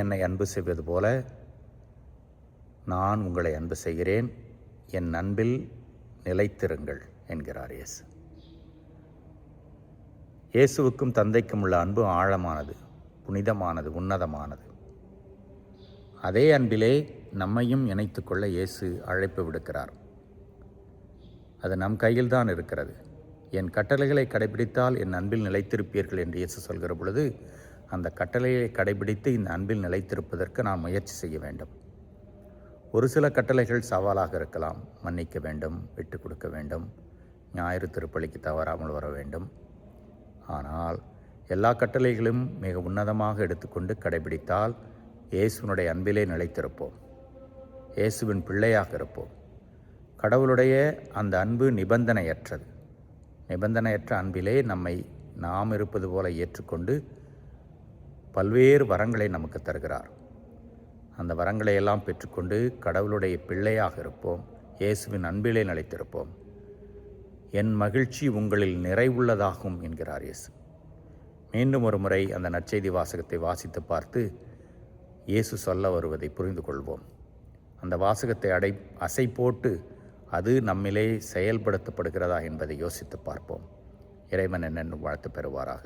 என்னை அன்பு செய்வது போல நான் உங்களை அன்பு செய்கிறேன், என் அன்பில் நிலைத்திருங்கள் என்கிறார் இயேசு. இயேசுவுக்கும் தந்தைக்கும் உள்ள அன்பு ஆழமானது, புனிதமானது, உன்னதமானது. அதே அன்பிலே நம்மையும் இணைத்து கொள்ள இயேசு அழைப்பு விடுக்கிறார். அது நம் கையில்தான் இருக்கிறது. என் கட்டளைகளை கடைபிடித்தால் என் அன்பில் நிலைத்திருப்பீர்கள் என்று இயேசு சொல்கிற பொழுது, அந்த கட்டளையை கடைபிடித்து இந்த அன்பில் நிலைத்திருப்பதற்கு நாம் முயற்சி செய்ய வேண்டும். ஒரு சில கட்டளைகள் சவாலாக இருக்கலாம். மன்னிக்க வேண்டும், விட்டு கொடுக்க வேண்டும், ஞாயிறு திருப்பலிக்கு தவறாமல் வர வேண்டும். ஆனால் எல்லா கட்டளைகளும் மிக உன்னதமாக எடுத்துக்கொண்டு கடைபிடித்தால் இயேசுனுடைய அன்பிலே நிலைத்திருப்போம், இயேசுவின் பிள்ளையாக இருப்போம். கடவுளுடைய அந்த அன்பு நிபந்தனையற்றது. நிபந்தனையற்ற அன்பிலே நாம் இருப்பது போல ஏற்றுக்கொண்டு பல்வேறு வரங்களை நமக்கு தருகிறார். அந்த வரங்களை எல்லாம் பெற்றுக்கொண்டு கடவுளுடைய பிள்ளையாக இருப்போம், இயேசுவின் அன்பிலே நிலைத்திருப்போம். என் மகிழ்ச்சி உங்களில் நிறைவுள்ளதாகும் என்கிறார் இயேசு. மீண்டும் ஒரு முறை அந்த நற்செய்தி வாசகத்தை வாசித்து பார்த்து இயேசு சொல்ல வருவதை புரிந்து கொள்வோம். அந்த வாசகத்தை அசை போட்டு அது நம்மிலே செயல்படுத்தப்படுகிறதா என்பதை யோசித்து பார்ப்போம். இறைவன் என்னென்னும் வாழ்த்து பெறுவாராக.